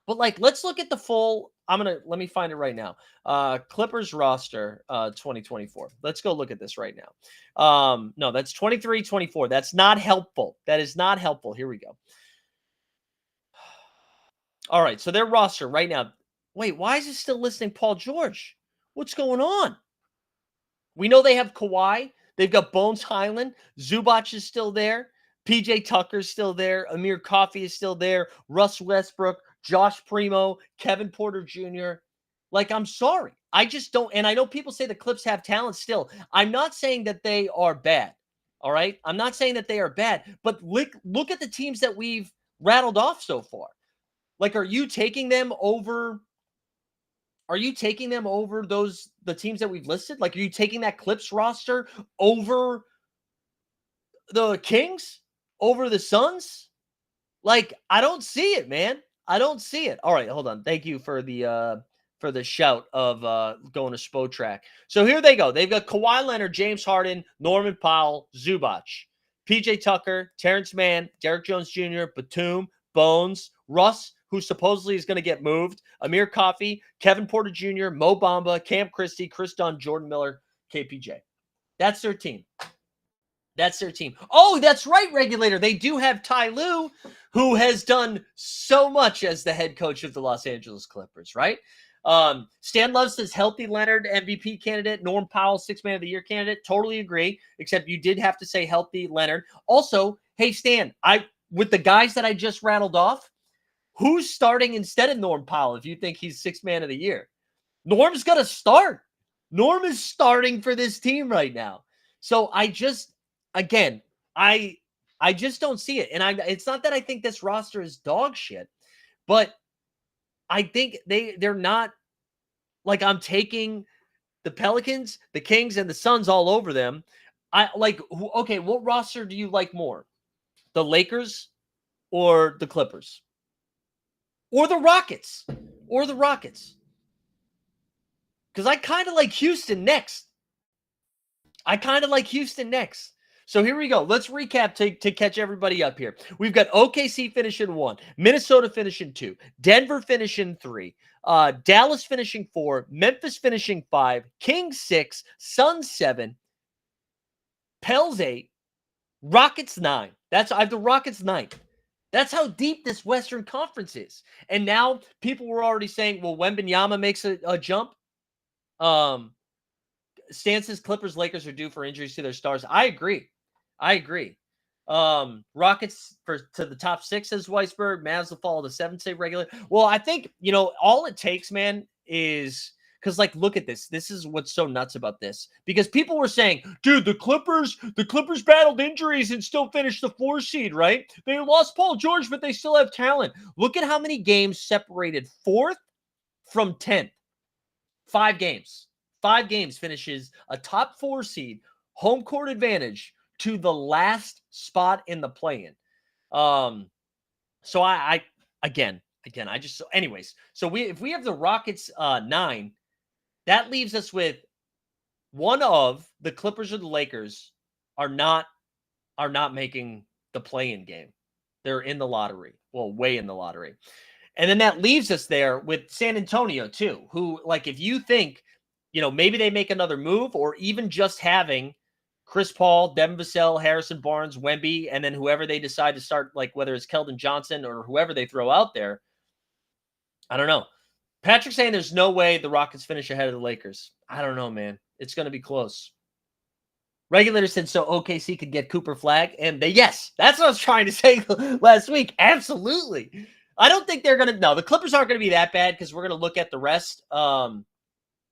But let's look at the full. Let me find it right now. Clippers roster 2024. Let's go look at this right now. No, that's 23-24. That's not helpful. That is not helpful. Here we go. All right, so their roster right now. Wait, why is it still listing Paul George? What's going on? We know they have Kawhi. They've got Bones Highland. Zubac is still there. PJ Tucker's still there. Amir Coffey is still there. Russ Westbrook, Josh Primo, Kevin Porter Jr. I'm sorry. I just don't. And I know people say the Clips have talent still. I'm not saying that they are bad. All right. I'm not saying that they are bad. But look at the teams that we've rattled off so far. Are you taking them over? Are you taking them over the teams that we've listed? Are you taking that Clips roster over the Kings? Over the Suns? I don't see it, man. I don't see it. All right, hold on. Thank you for the shout of going to Spotrac. So here they go. They've got Kawhi Leonard, James Harden, Norman Powell, Zubac, PJ Tucker, Terrence Mann, Derek Jones Jr., Batum, Bones, Russ, who supposedly is going to get moved, Amir Coffey, Kevin Porter Jr., Mo Bamba, Cam Christie, Chris Dunn, Jordan Miller, KPJ. That's their team. That's their team. Oh, that's right, regulator. They do have Ty Lue, who has done so much as the head coach of the Los Angeles Clippers, right? Stan Love says healthy Leonard MVP candidate, Norm Powell 6th Man of the Year candidate. Totally agree, except you did have to say healthy Leonard. Also, hey Stan, with the guys that I just rattled off, who's starting instead of Norm Powell if you think he's 6th Man of the Year? Norm's going to start. Norm is starting for this team right now. So I just don't see it. And it's not that I think this roster is dog shit, but I think they're not like I'm taking the Pelicans, the Kings, and the Suns all over them. What roster do you like more? The Lakers or the Clippers? Or the Rockets? Because I kind of like Houston next. So here we go. Let's recap to catch everybody up here. We've got OKC finishing 1, Minnesota finishing 2, Denver finishing 3, Dallas finishing 4, Memphis finishing 5, Kings 6, Suns 7, Pels 8, Rockets 9. I have the Rockets 9th. That's how deep this Western Conference is. And now people were already saying, well, Wembanyama makes a jump. Stan says Clippers, Lakers are due for injuries to their stars. I agree. Rockets to the top 6, says Weisberg. Mavs will follow the 7th, say regular. Well, I think, all it takes, man, is because, look at this. This is what's so nuts about this. Because people were saying, dude, the Clippers battled injuries and still finished the 4 seed, right? They lost Paul George, but they still have talent. Look at how many games separated 4th from 10th. 5 games. 5 games finishes a top 4 seed, home court advantage to the last spot in the play-in. So if we have the Rockets 9, that leaves us with one of the Clippers or the Lakers are not making the play-in game. They're in the lottery. Well, way in the lottery. And then that leaves us there with San Antonio too, who, if you think, maybe they make another move, or even just having Chris Paul, Devin Vassell, Harrison Barnes, Wemby, and then whoever they decide to start, whether it's Keldon Johnson or whoever they throw out there. I don't know. Patrick's saying there's no way the Rockets finish ahead of the Lakers. I don't know, man. It's going to be close. Regulator said so OKC could get Cooper Flag. And yes, that's what I was trying to say last week. Absolutely. I don't think they're going to. No, the Clippers aren't going to be that bad because we're going to look at the rest. We're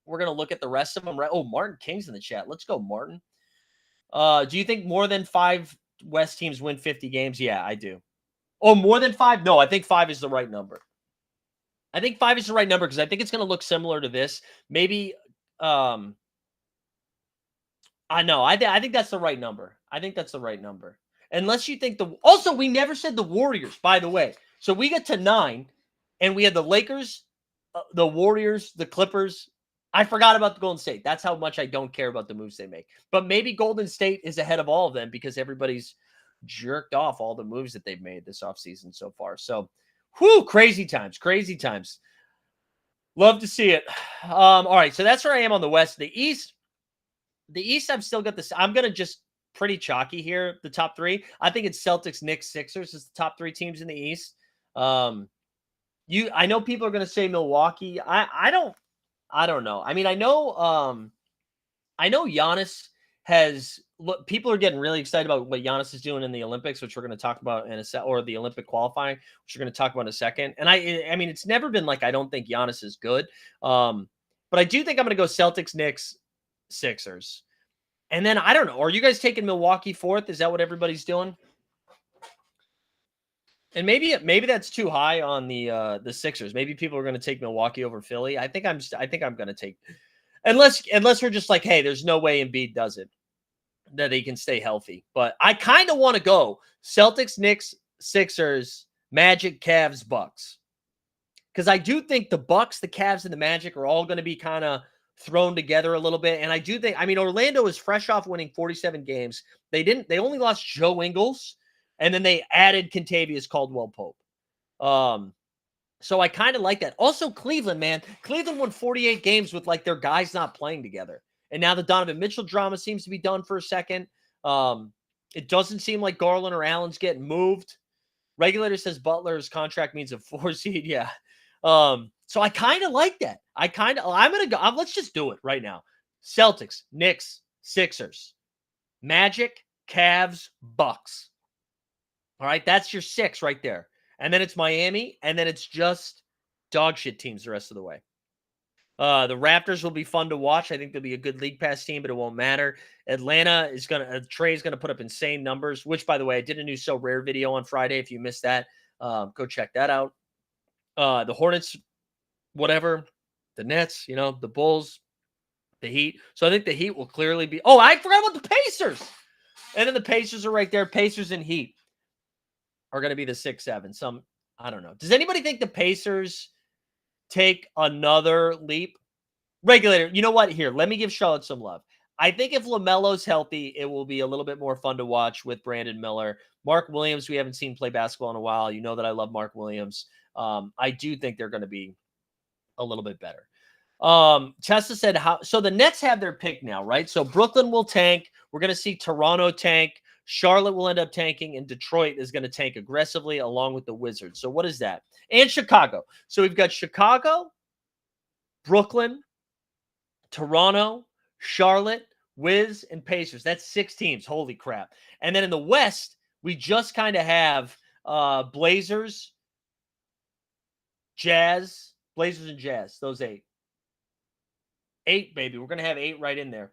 going to look at the rest of them, right? Oh, Martin King's in the chat. Let's go, Martin. Do you think more than 5 West teams win 50 games? Yeah, I do. Oh, more than 5? No, I think 5 is the right number. I think 5 is the right number because I think it's going to look similar to this. Maybe, I know. I think that's the right number. Unless you think also, we never said the Warriors, by the way. So we get to 9, and we had the Lakers, the Warriors, the Clippers. I forgot about the Golden State. That's how much I don't care about the moves they make. But maybe Golden State is ahead of all of them because everybody's jerked off all the moves that they've made this offseason so far. So, crazy times. Love to see it. All right, so that's where I am on the West. The East, I've still got this. I'm going to just pretty chalky here, the top 3. I think it's Celtics, Knicks, Sixers is the top 3 teams in the East. I know people are going to say Milwaukee. I don't know. I mean, I know Giannis people are getting really excited about what Giannis is doing in the Olympics, which we're going to talk about or the Olympic qualifying, which we're going to talk about in a second. And I mean, it's never been I don't think Giannis is good. But I do think I'm going to go Celtics, Knicks, Sixers. And then I don't know. Are you guys taking Milwaukee 4th? Is that what everybody's doing? And maybe that's too high on the Sixers. Maybe people are going to take Milwaukee over Philly. I think I'm going to take, unless we're just hey, there's no way Embiid does it, that he can stay healthy. But I kind of want to go Celtics, Knicks, Sixers, Magic, Cavs, Bucks, because I do think the Bucks, the Cavs, and the Magic are all going to be kind of thrown together a little bit. And I do think, I mean, Orlando is fresh off winning 47 games. They only lost Joe Ingles, and then they added Kentavious Caldwell-Pope. So I kind of like that. Also, Cleveland, man. Cleveland won 48 games with like their guys not playing together. And now the Donovan Mitchell drama seems to be done for a second. It doesn't seem like Garland or Allen's getting moved. Regulator says Butler's contract means a 4 seed. Yeah. So I kind of like that. I'm going to go. Let's just do it right now. Celtics, Knicks, Sixers, Magic, Cavs, Bucks. All right. That's your 6 right there. And then it's Miami. And then it's just dog shit teams the rest of the way. The Raptors will be fun to watch. I think they'll be a good League Pass team, but it won't matter. Atlanta is Trey's going to put up insane numbers, which, by the way, I did a new So Rare video on Friday. If you missed that, go check that out. The Hornets, whatever. The Nets, the Bulls, the Heat. So I think the Heat will clearly be. Oh, I forgot about the Pacers. And then the Pacers are right there. Pacers and Heat are going to be the 6-7. I don't know. Does anybody think the Pacers take another leap? Regulator, you know what? Here, let me give Charlotte some love. I think if LaMelo's healthy, it will be a little bit more fun to watch with Brandon Miller. Mark Williams, we haven't seen play basketball in a while. You know that I love Mark Williams. I do think they're going to be a little bit better. Tessa said, so the Nets have their pick now, right? So Brooklyn will tank. We're going to see Toronto tank. Charlotte will end up tanking, and Detroit is going to tank aggressively along with the Wizards. So what is that? And Chicago. So we've got Chicago, Brooklyn, Toronto, Charlotte, Wiz, and Pacers. That's 6 teams. Holy crap. And then in the West, we just kind of have Blazers, Jazz, Blazers and Jazz. Those 8. 8, baby. We're going to have 8 right in there.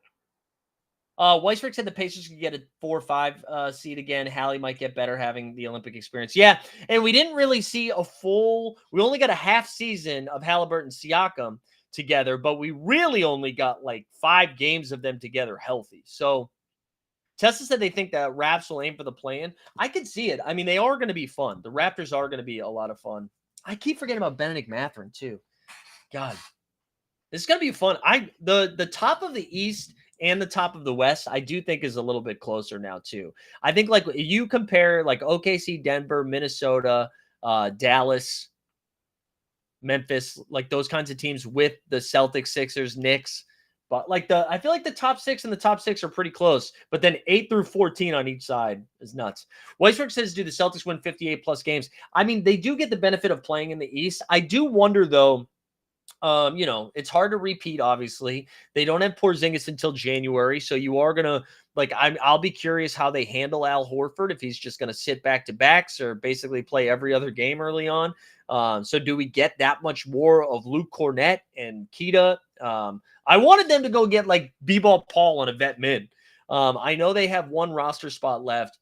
Weisberg said the Pacers could get a 4 or 5 seed again. Hallie might get better having the Olympic experience. Yeah, and we didn't really see we only got a half season of Halliburton Siakam together, but we really only got like 5 games of them together healthy. So Tessa said they think that Raps will aim for the play-in. I could see it. I mean, they are going to be fun. The Raptors are going to be a lot of fun. I keep forgetting about Benedict Mathurin too. God, this is going to be fun. The top of the East and the top of the West, I do think is a little bit closer now too. I think like you compare like OKC, Denver, Minnesota, Dallas, Memphis, like those kinds of teams with the Celtics, Sixers, Knicks. But like I feel like the top 6 and the top 6 are pretty close. But then 8 through 14 on each side is nuts. Weisberg says, do the Celtics win 58 plus games? I mean, they do get the benefit of playing in the East. I do wonder though, it's hard to repeat, obviously. They don't have Porzingis until January, so you are going to, I'll be curious how they handle Al Horford, if he's just going to sit back-to-backs or basically play every other game early on. So do we get that much more of Luke Cornett and Keita? I wanted them to go get, B-Ball Paul on a vet mid. I know they have one roster spot left.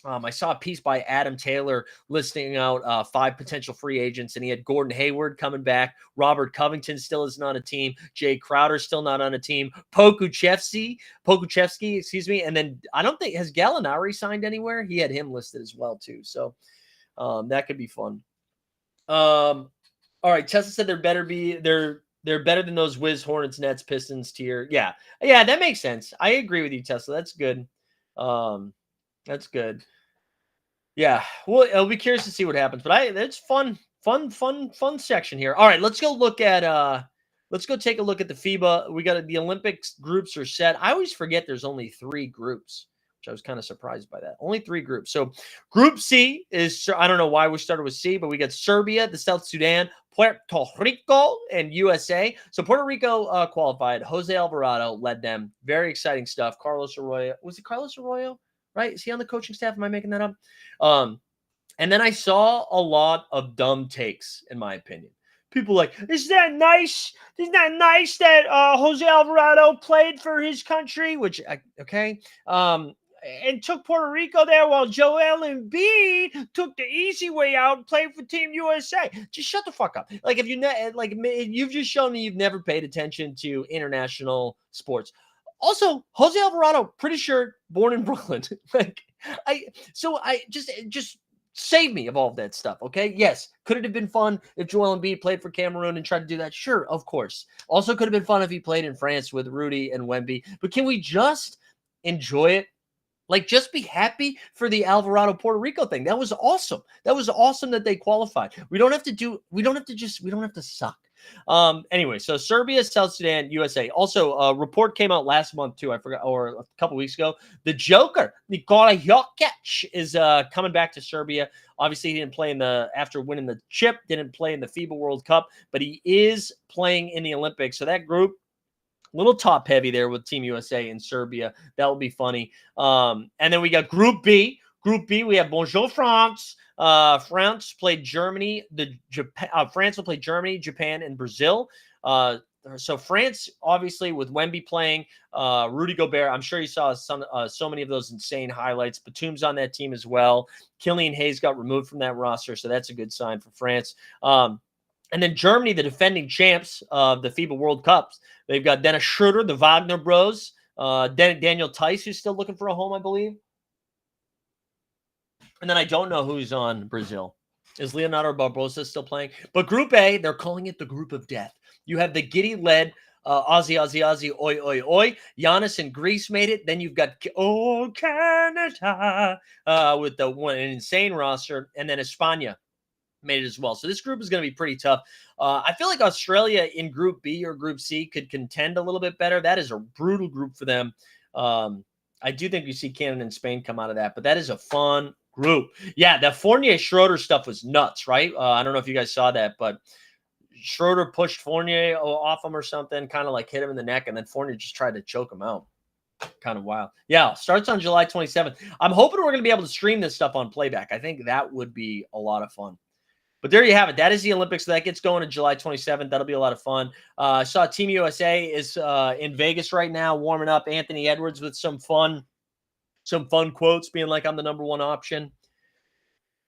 I saw a piece by Adam Taylor listing out 5 potential free agents, and he had Gordon Hayward coming back. Robert Covington still isn't on a team. Jay Crowder still not on a team. Pokuševski, and then I don't think, has Gallinari signed anywhere? He had him listed as well too, so that could be fun. All right, Tessa said they're better than those Wiz, Hornets, Nets, Pistons tier. Yeah, that makes sense. I agree with you, Tessa. That's good. That's good. Yeah, well, I'll be curious to see what happens, but it's fun section here. All right, let's go take a look at the FIBA. We got the Olympics groups are set. I always forget there's only 3 groups, which I was kind of surprised by that. Only 3 groups. So Group C is, I don't know why we started with C, but we got Serbia, the South Sudan, Puerto Rico, and USA. So Puerto Rico qualified. Jose Alvarado led them. Very exciting stuff. Carlos Arroyo. Was it Carlos Arroyo? Right? Is he on the coaching staff? Am I making that up? And then I saw a lot of dumb takes, in my opinion. People like, isn't that nice? Isn't that nice that Jose Alvarado played for his country? Which, okay. And took Puerto Rico there while Joel Embiid took the easy way out and played for Team USA. Just shut the fuck up. If you've just shown me you've never paid attention to international sports. Also, Jose Alvarado, pretty sure born in Brooklyn. I just Save me of all of that stuff, okay? Yes. Could it have been fun if Joel Embiid played for Cameroon and tried to do that? Sure, of course. Also could have been fun if he played in France with Rudy and Wemby. But can we just enjoy it? Like, just be happy for the Alvarado Puerto Rico thing. That was awesome. That was awesome that they qualified. We don't have to suck. Anyway, so Serbia, South Sudan, USA. Also, a report came out last month too. I forgot, or a couple weeks ago. The Joker, Nikola Jokic, is coming back to Serbia. Obviously, he didn't play after winning the chip, didn't play in the FIBA World Cup, but he is playing in the Olympics. So that group, little top heavy there with Team USA and Serbia. That will be funny. And then we got Group B. Group B, we have Bonjour France. France played Germany. France will play Germany, Japan, and Brazil. So France, obviously, with Wemby playing, Rudy Gobert. I'm sure you saw so many of those insane highlights. Batum's on that team as well. Killian Hayes got removed from that roster, so that's a good sign for France. And then Germany, the defending champs of the FIBA World Cups. They've got Dennis Schroeder, the Wagner Bros, Daniel Tice, who's still looking for a home, I believe. And then I don't know who's on Brazil. Is Leonardo Barbosa still playing? But Group A, they're calling it the Group of Death. You have the Giddy-led Aussie, oi, oi, oi. Giannis in Greece made it. Then you've got, Canada, with an insane roster. And then España made it as well. So this group is going to be pretty tough. I feel like Australia in Group B or Group C could contend a little bit better. That is a brutal group for them. I do think you see Canada and Spain come out of that, but that is a fun group. Yeah, that Fournier Schroeder stuff was nuts, right? I don't know if you guys saw that, but Schroeder pushed Fournier off him or something, kind of like hit him in the neck, and then Fournier just tried to choke him out. Kind of wild. Yeah, starts on July 27th. I'm hoping we're going to be able to stream this stuff on playback. I think that would be a lot of fun. But there you have it. That is the Olympics. That gets going on July 27th. That'll be a lot of fun. I saw Team USA is in Vegas right now, warming up. Anthony Edwards with some fun quotes, being like, I'm the number one option.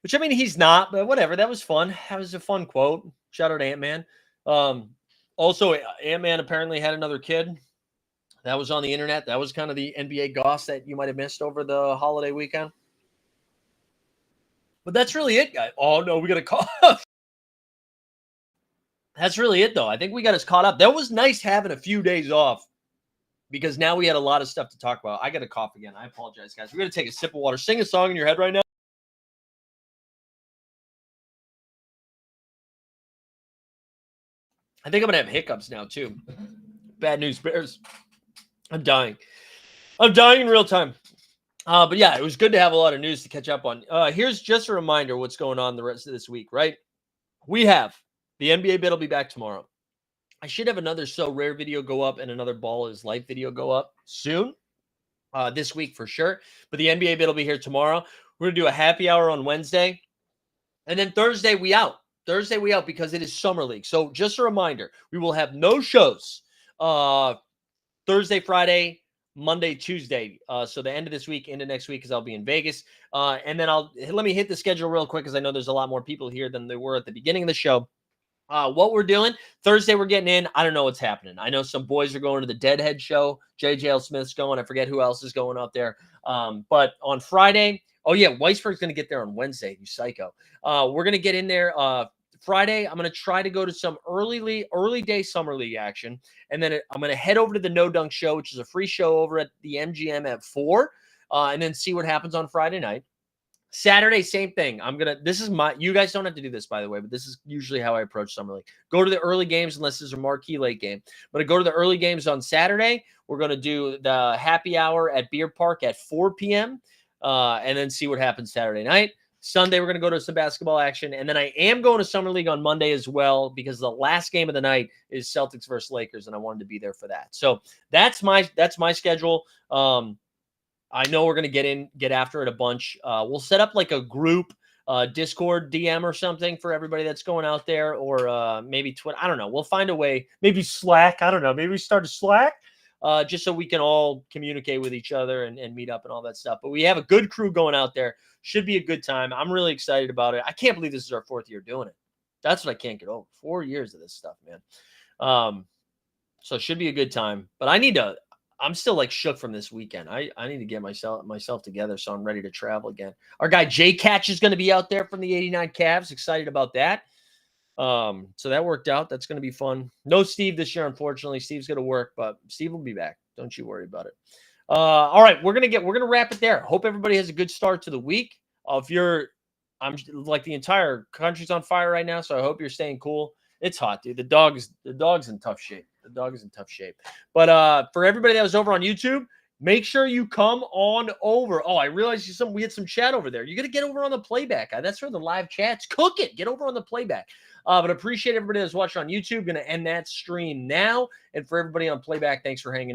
Which, I mean, he's not, but whatever. That was fun. That was a fun quote. Shout out to Ant-Man. Also, Ant-Man apparently had another kid. That was on the internet. That was kind of the NBA goss that you might have missed over the holiday weekend. But that's really it, guys. Oh, no, we got to call. That's really it, though. I think we got us caught up. That was nice having a few days off because now we had a lot of stuff to talk about. I got to cough again. I apologize, guys. We're going to take a sip of water. Sing a song in your head right now. I think I'm going to have hiccups now, too. Bad news bears. I'm dying. I'm dying in real time. But yeah, it was good to have a lot of news to catch up on. Here's just a reminder what's going on the rest of this week, right? We have the NBA bit will be back tomorrow. I should have another So Rare video go up and another Ball is Life video go up soon. This week for sure. But the NBA bit will be here tomorrow. We're going to do a happy hour on Wednesday. And then Thursday, we out. Thursday, we out because it is Summer League. So just a reminder, we will have no shows Thursday, Friday, Monday, Tuesday. So the end of this week into next week because I'll be in Vegas. And then let me hit the schedule real quick because I know there's a lot more people here than there were at the beginning of the show. What we're doing, Thursday we're getting in. I don't know what's happening. I know some boys are going to the Deadhead show. JJL Smith's going. I forget who else is going up there. But on Friday, oh yeah, Weisberg's going to get there on Wednesday, you psycho. We're going to get in there Friday. I'm going to try to go to some early day Summer League action. And then I'm going to head over to the No Dunk Show, which is a free show over at the MGM at 4, and then see what happens on Friday night. Saturday, same thing. You guys don't have to do this, by the way, but this is usually how I approach Summer League. Go to the early games unless there's a marquee late game. But I go to the early games on Saturday. We're going to do the happy hour at Beer Park at 4 p.m. And then see what happens Saturday night. Sunday, we're going to go to some basketball action. And then I am going to Summer League on Monday as well because the last game of the night is Celtics versus Lakers, and I wanted to be there for that. So that's my schedule. I know we're going to get after it a bunch. We'll set up like a group Discord DM or something for everybody that's going out there, or maybe Twitter. I don't know. We'll find a way. Maybe Slack. I don't know. Maybe we start a Slack just so we can all communicate with each other and meet up and all that stuff. But we have a good crew going out there. Should be a good time. I'm really excited about it. I can't believe this is our 4th year doing it. That's what I can't get over. 4 years of this stuff, man. So it should be a good time. But I need to I'm still like shook from this weekend. I need to get myself together so I'm ready to travel again. Our guy Jay Catch is going to be out there from the '89 Cavs. Excited about that. So that worked out. That's going to be fun. No Steve this year, unfortunately. Steve's going to work, but Steve will be back. Don't you worry about it. All right, we're gonna wrap it there. Hope everybody has a good start to the week. If you're, I'm like the entire country's on fire right now, so I hope you're staying cool. It's hot, dude. The dog's in tough shape. The dog is in tough shape. But for everybody that was over on YouTube, make sure you come on over. Oh, I realized we had some chat over there. You got to get over on the playback. That's where the live chat's cooking. Get over on the playback. But appreciate everybody that's watching on YouTube. Going to end that stream now. And for everybody on playback, thanks for hanging out.